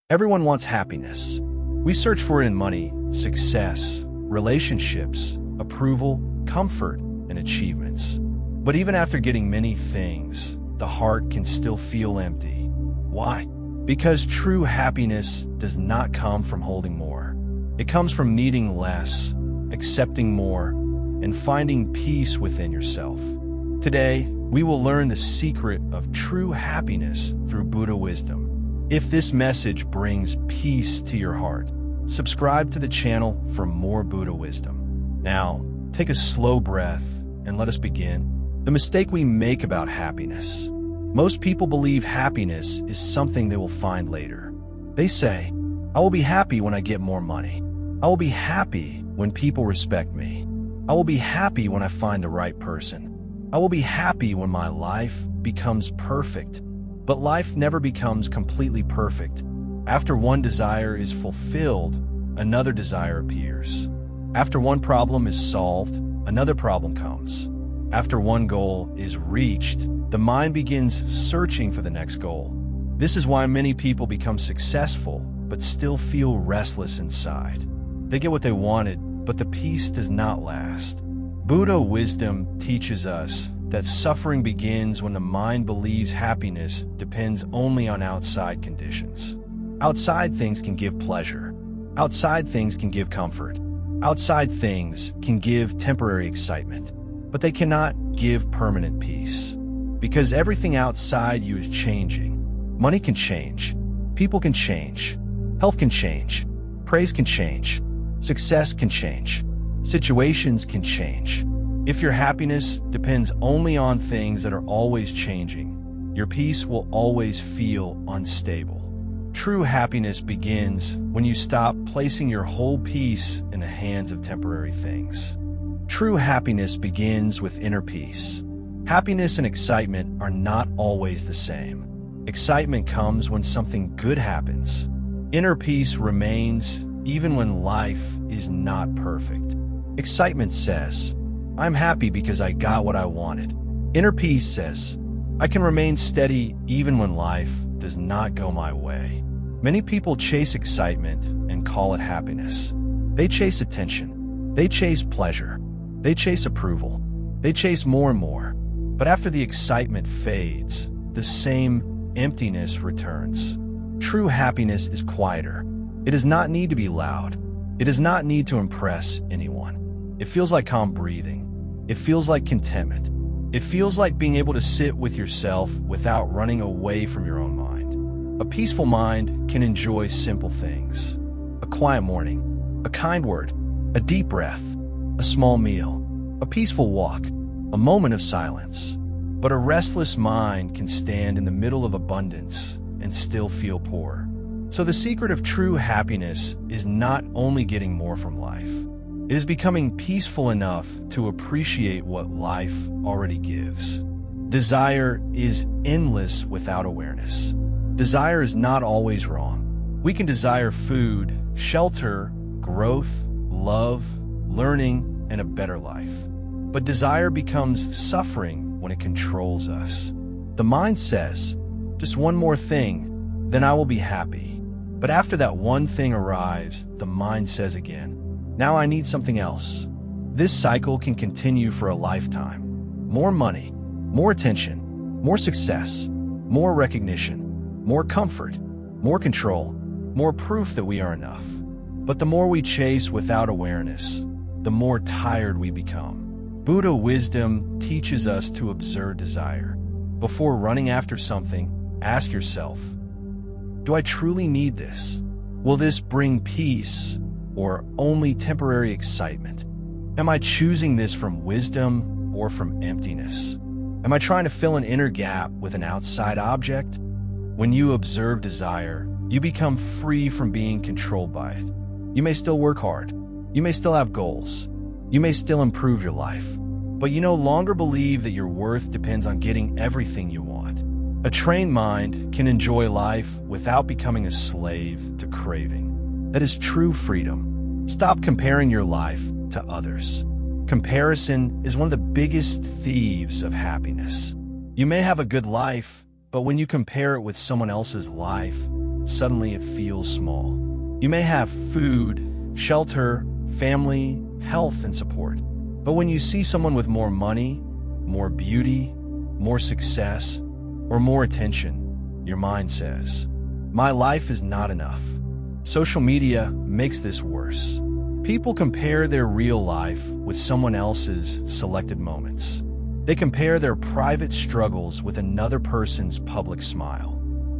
Everyone wants happiness. We search for it in money, success, relationships, approval, comfort, and achievements. But even after getting many things, the heart can still feel empty. Why? Because true happiness does not come from holding more. It comes from needing less, accepting more, and finding peace within yourself. Today, we will learn the secret of true happiness through Buddha wisdom. If this message brings peace to your heart, subscribe to the channel for more Buddha wisdom. Now, take a slow breath and let us begin. The mistake we make about happiness. Most people believe happiness is something they will find later. They say, I will be happy when I get more money. I will be happy when people respect me. I will be happy when I find the right person. I will be happy when my life becomes perfect. But life never becomes completely perfect. After one desire is fulfilled, another desire appears. After one problem is solved, another problem comes. After one goal is reached, the mind begins searching for the next goal. This is why many people become successful, but still feel restless inside. They get what they wanted, but the peace does not last. Buddha wisdom teaches us that suffering begins when the mind believes happiness depends only on outside conditions. Outside things can give pleasure. Outside things can give comfort. Outside things can give temporary excitement, but they cannot give permanent peace. Because everything outside you is changing. Money can change. People can change. Health can change. Praise can change. Success can change. Situations can change. If your happiness depends only on things that are always changing, your peace will always feel unstable. True happiness begins when you stop placing your whole peace in the hands of temporary things. True happiness begins with inner peace. Happiness and excitement are not always the same. Excitement comes when something good happens. Inner peace remains even when life is not perfect. Excitement says, I'm happy because I got what I wanted. Inner peace says, I can remain steady even when life does not go my way. Many people chase excitement and call it happiness. They chase attention. They chase pleasure. They chase approval. They chase more and more. But after the excitement fades, the same emptiness returns. True happiness is quieter. It does not need to be loud. It does not need to impress anyone. It feels like calm breathing. It feels like contentment. It feels like being able to sit with yourself without running away from your own mind. A peaceful mind can enjoy simple things. A quiet morning, a kind word, a deep breath, a small meal, a peaceful walk, a moment of silence. But a restless mind can stand in the middle of abundance and still feel poor. So the secret of true happiness is not only getting more from life. It is becoming peaceful enough to appreciate what life already gives. Desire is endless without awareness. Desire is not always wrong. We can desire food, shelter, growth, love, learning, and a better life. But desire becomes suffering when it controls us. The mind says, just one more thing, then I will be happy. But after that one thing arrives, the mind says again, now I need something else. This cycle can continue for a lifetime. More money, more attention, more success, more recognition, more comfort, more control, more proof that we are enough. But the more we chase without awareness, the more tired we become. Buddha wisdom teaches us to observe desire. Before running after something, ask yourself, do I truly need this? Will this bring peace or only temporary excitement? Am I choosing this from wisdom or from emptiness? Am I trying to fill an inner gap with an outside object? When you observe desire, you become free from being controlled by it. You may still work hard. You may still have goals. You may still improve your life. But you no longer believe that your worth depends on getting everything you want. A trained mind can enjoy life without becoming a slave to craving. That is true freedom. Stop comparing your life to others. Comparison is one of the biggest thieves of happiness. You may have a good life, but when you compare it with someone else's life, suddenly it feels small. You may have food, shelter, family, health, and support. But when you see someone with more money, more beauty, more success, or more attention, your mind says, "My life is not enough." Social media makes this worse. People compare their real life with someone else's selected moments. They compare their private struggles with another person's public smile.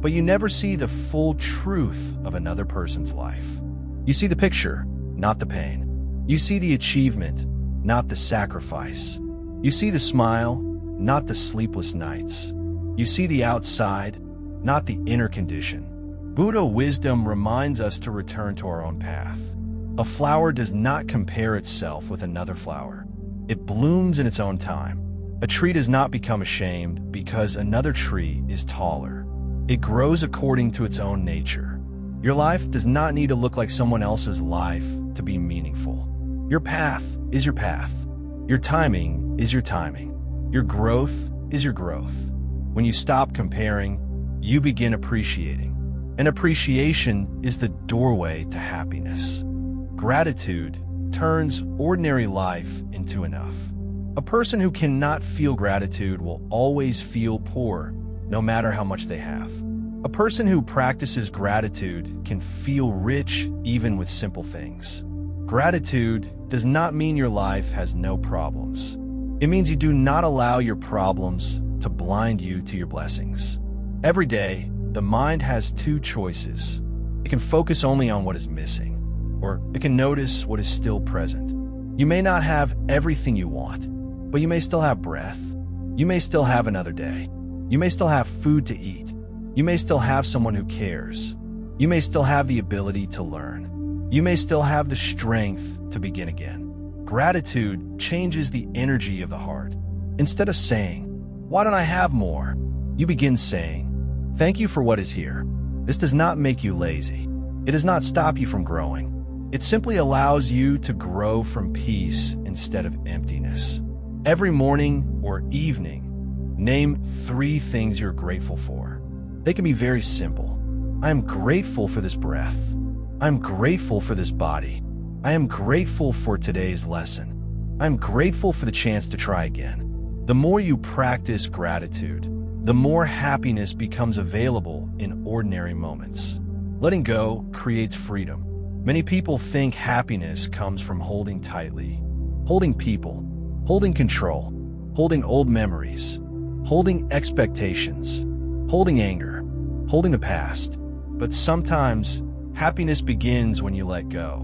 But you never see the full truth of another person's life. You see the picture, not the pain. You see the achievement, not the sacrifice. You see the smile, not the sleepless nights. You see the outside, not the inner condition. Buddha wisdom reminds us to return to our own path. A flower does not compare itself with another flower. It blooms in its own time. A tree does not become ashamed because another tree is taller. It grows according to its own nature. Your life does not need to look like someone else's life to be meaningful. Your path is your path. Your timing is your timing. Your growth is your growth. When you stop comparing, you begin appreciating. And appreciation is the doorway to happiness. Gratitude turns ordinary life into enough. A person who cannot feel gratitude will always feel poor, no matter how much they have. A person who practices gratitude can feel rich even with simple things. Gratitude does not mean your life has no problems. It means you do not allow your problems to blind you to your blessings. Every day, the mind has two choices. It can focus only on what is missing, or it can notice what is still present. You may not have everything you want, but you may still have breath. You may still have another day. You may still have food to eat. You may still have someone who cares. You may still have the ability to learn. You may still have the strength to begin again. Gratitude changes the energy of the heart. Instead of saying, "Why don't I have more?" you begin saying, "Thank you for what is here." This does not make you lazy. It does not stop you from growing. It simply allows you to grow from peace instead of emptiness. Every morning or evening, name 3 things you're grateful for. They can be very simple. I am grateful for this breath. I am grateful for this body. I am grateful for today's lesson. I am grateful for the chance to try again. The more you practice gratitude, the more happiness becomes available in ordinary moments. Letting go creates freedom. Many people think happiness comes from holding tightly, holding people, holding control, holding old memories, holding expectations, holding anger, holding the past. But sometimes, happiness begins when you let go.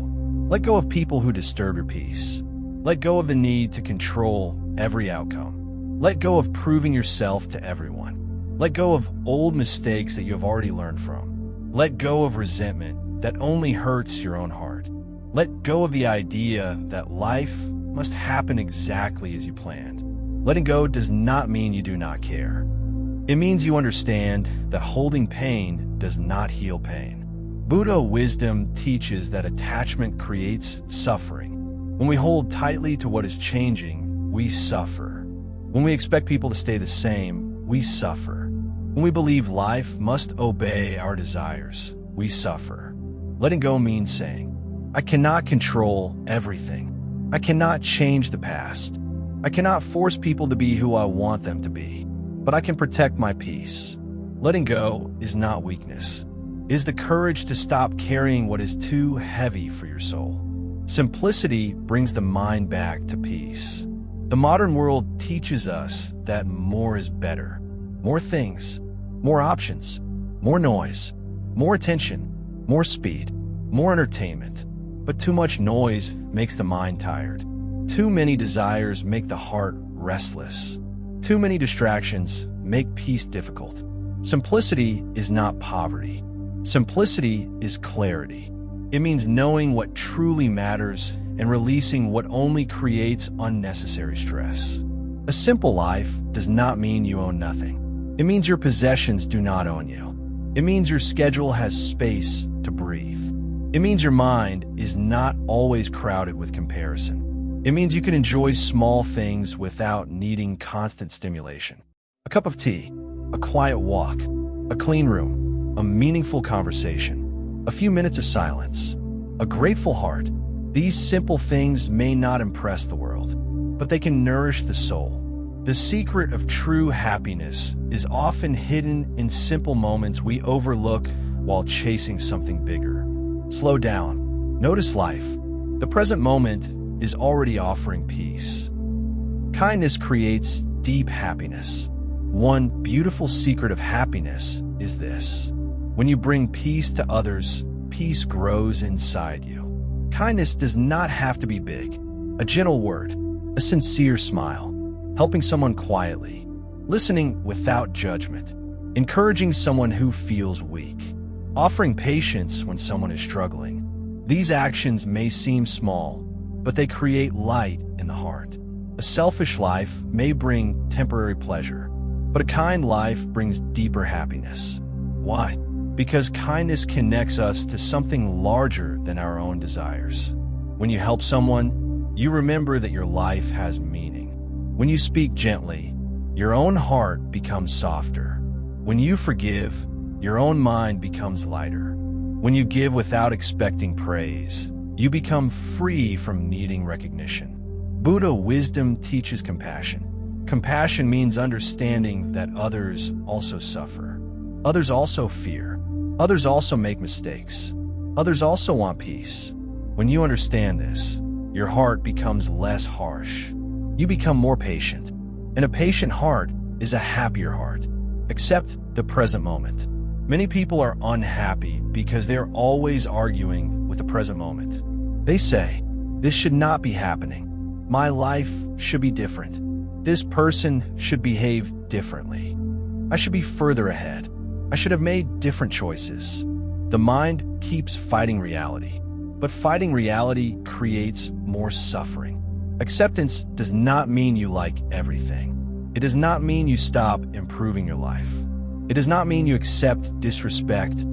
Let go of people who disturb your peace. Let go of the need to control every outcome. Let go of proving yourself to everyone. Let go of old mistakes that you have already learned from. Let go of resentment that only hurts your own heart. Let go of the idea that life must happen exactly as you planned. Letting go does not mean you do not care. It means you understand that holding pain does not heal pain. Buddha wisdom teaches that attachment creates suffering. When we hold tightly to what is changing, we suffer. When we expect people to stay the same, we suffer. When we believe life must obey our desires, we suffer. Letting go means saying, "I cannot control everything. I cannot change the past. I cannot force people to be who I want them to be, but I can protect my peace." Letting go is not weakness. It is the courage to stop carrying what is too heavy for your soul. Simplicity brings the mind back to peace. The modern world teaches us that more is better. More things, more options, more noise, more attention, more speed, more entertainment. But too much noise makes the mind tired. Too many desires make the heart restless. Too many distractions make peace difficult. Simplicity is not poverty. Simplicity is clarity. It means knowing what truly matters and releasing what only creates unnecessary stress. A simple life does not mean you own nothing. It means your possessions do not own you. It means your schedule has space to breathe. It means your mind is not always crowded with comparison. It means you can enjoy small things without needing constant stimulation. A cup of tea, a quiet walk, a clean room, a meaningful conversation, a few minutes of silence, a grateful heart. These simple things may not impress the world, but they can nourish the soul. The secret of true happiness is often hidden in simple moments we overlook while chasing something bigger. Slow down. Notice life. The present moment is already offering peace. Kindness creates deep happiness. One beautiful secret of happiness is this: when you bring peace to others, peace grows inside you. Kindness does not have to be big. A gentle word, a sincere smile, helping someone quietly, listening without judgment, encouraging someone who feels weak, offering patience when someone is struggling. These actions may seem small, but they create light in the heart. A selfish life may bring temporary pleasure, but a kind life brings deeper happiness. Why? Because kindness connects us to something larger than our own desires. When you help someone, you remember that your life has meaning. When you speak gently, your own heart becomes softer. When you forgive, your own mind becomes lighter. When you give without expecting praise, you become free from needing recognition. Buddha wisdom teaches compassion. Compassion means understanding that others also suffer. Others also fear. Others also make mistakes. Others also want peace. When you understand this, your heart becomes less harsh. You become more patient. And a patient heart is a happier heart. Accept the present moment. Many people are unhappy because they are always arguing with the present moment. They say, "This should not be happening. My life should be different. This person should behave differently. I should be further ahead. I should have made different choices." The mind keeps fighting reality, but fighting reality creates more suffering. Acceptance does not mean you like everything. It does not mean you stop improving your life. It does not mean you accept disrespect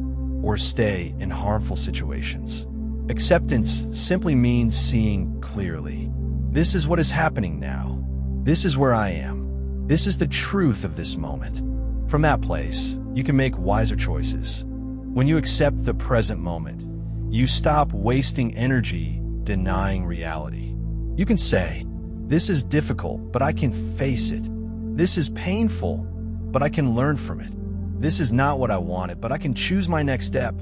or stay in harmful situations. Acceptance simply means seeing clearly. This is what is happening now. This is where I am. This is the truth of this moment. From that place, you can make wiser choices. When you accept the present moment, you stop wasting energy denying reality. You can say, "This is difficult, but I can face it. This is painful, but I can learn from it. This is not what I wanted, but I can choose my next step."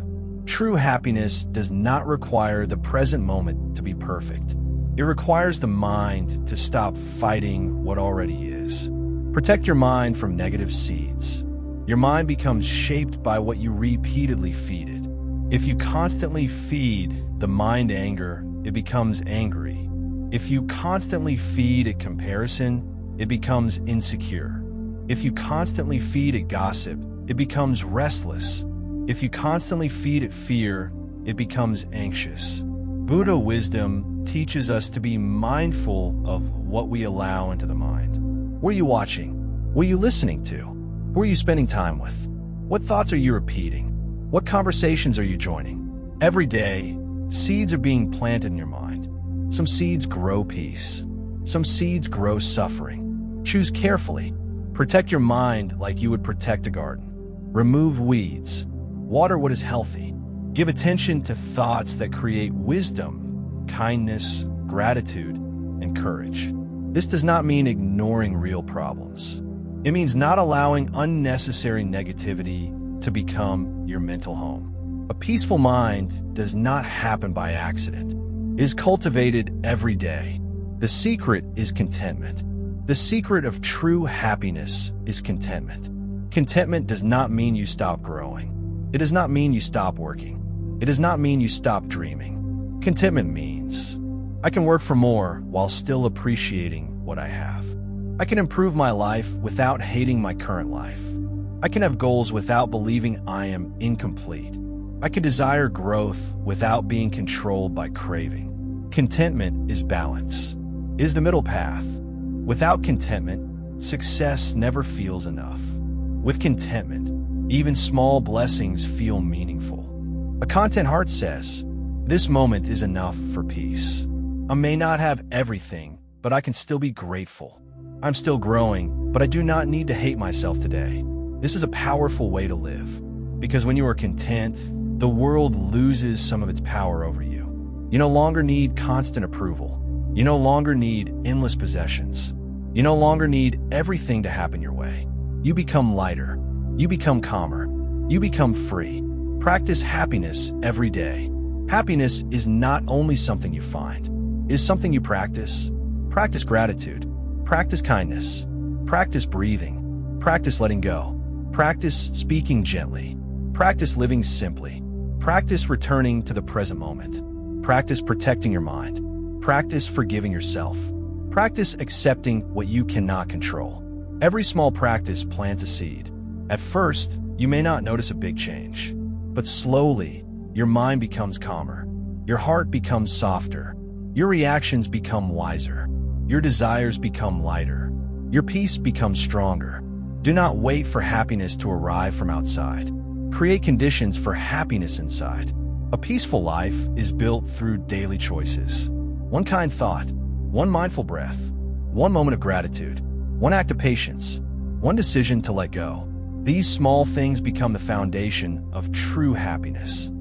True happiness does not require the present moment to be perfect. It requires the mind to stop fighting what already is. Protect your mind from negative seeds. Your mind becomes shaped by what you repeatedly feed it. If you constantly feed the mind anger, it becomes angry. If you constantly feed it comparison, it becomes insecure. If you constantly feed it gossip, it becomes restless. If you constantly feed it fear, it becomes anxious. Buddha wisdom teaches us to be mindful of what we allow into the mind. What are you watching? What are you listening to? Who are you spending time with? What thoughts are you repeating? What conversations are you joining? Every day, seeds are being planted in your mind. Some seeds grow peace. Some seeds grow suffering. Choose carefully. Protect your mind like you would protect a garden. Remove weeds. Water what is healthy. Give attention to thoughts that create wisdom, kindness, gratitude, and courage. This does not mean ignoring real problems. It means not allowing unnecessary negativity to become your mental home. A peaceful mind does not happen by accident. It is cultivated every day. The secret is contentment. The secret of true happiness is contentment. Contentment does not mean you stop growing. It does not mean you stop working. It does not mean you stop dreaming. Contentment means I can work for more while still appreciating what I have. I can improve my life without hating my current life. I can have goals without believing I am incomplete. I can desire growth without being controlled by craving. Contentment is balance. It is the middle path. Without contentment, success never feels enough. With contentment, even small blessings feel meaningful. A content heart says, "This moment is enough for peace. I may not have everything, but I can still be grateful. I'm still growing, but I do not need to hate myself today." This is a powerful way to live. Because when you are content, the world loses some of its power over you. You no longer need constant approval. You no longer need endless possessions. You no longer need everything to happen your way. You become lighter. You become calmer. You become free. Practice happiness every day. Happiness is not only something you find, it is something you practice. Practice gratitude. Practice kindness. Practice breathing. Practice letting go. Practice speaking gently. Practice living simply. Practice returning to the present moment. Practice protecting your mind. Practice forgiving yourself. Practice accepting what you cannot control. Every small practice plants a seed. At first, you may not notice a big change, but slowly, your mind becomes calmer. Your heart becomes softer. Your reactions become wiser. Your desires become lighter. Your peace becomes stronger. Do not wait for happiness to arrive from outside. Create conditions for happiness inside. A peaceful life is built through daily choices. One kind thought, one mindful breath, one moment of gratitude, one act of patience, one decision to let go. These small things become the foundation of true happiness.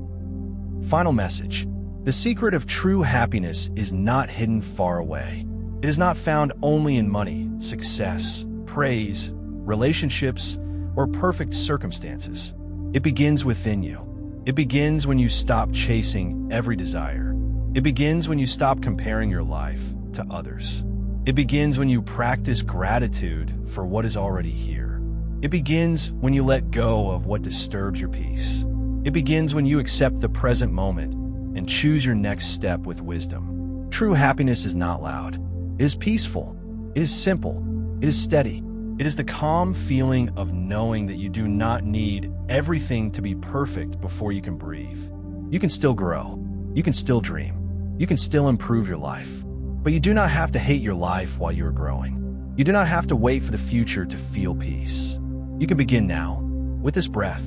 Final message. The secret of true happiness is not hidden far away. It is not found only in money, success, praise, relationships, or perfect circumstances. It begins within you. It begins when you stop chasing every desire. It begins when you stop comparing your life to others. It begins when you practice gratitude for what is already here. It begins when you let go of what disturbs your peace. It begins when you accept the present moment and choose your next step with wisdom. True happiness is not loud. It is peaceful. It is simple. It is steady. It is the calm feeling of knowing that you do not need everything to be perfect before you can breathe. You can still grow. You can still dream. You can still improve your life. But you do not have to hate your life while you are growing. You do not have to wait for the future to feel peace. You can begin now, with this breath,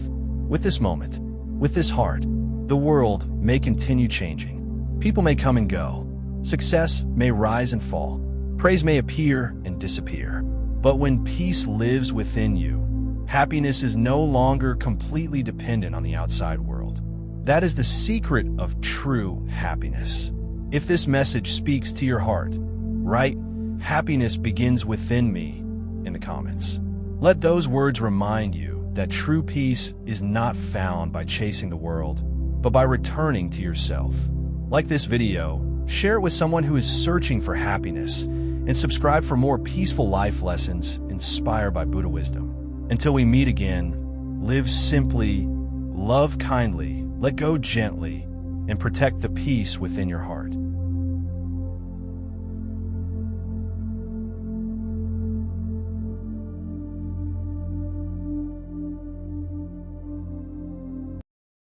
with this moment, with this heart. The world may continue changing. People may come and go. Success may rise and fall. Praise may appear and disappear. But when peace lives within you, happiness is no longer completely dependent on the outside world. That is the secret of true happiness. If this message speaks to your heart, write "Happiness begins within me" in the comments. Let those words remind you that true peace is not found by chasing the world, but by returning to yourself. Like this video, share it with someone who is searching for happiness, and subscribe for more peaceful life lessons inspired by Buddha wisdom. Until we meet again, live simply, love kindly, let go gently, and protect the peace within your heart.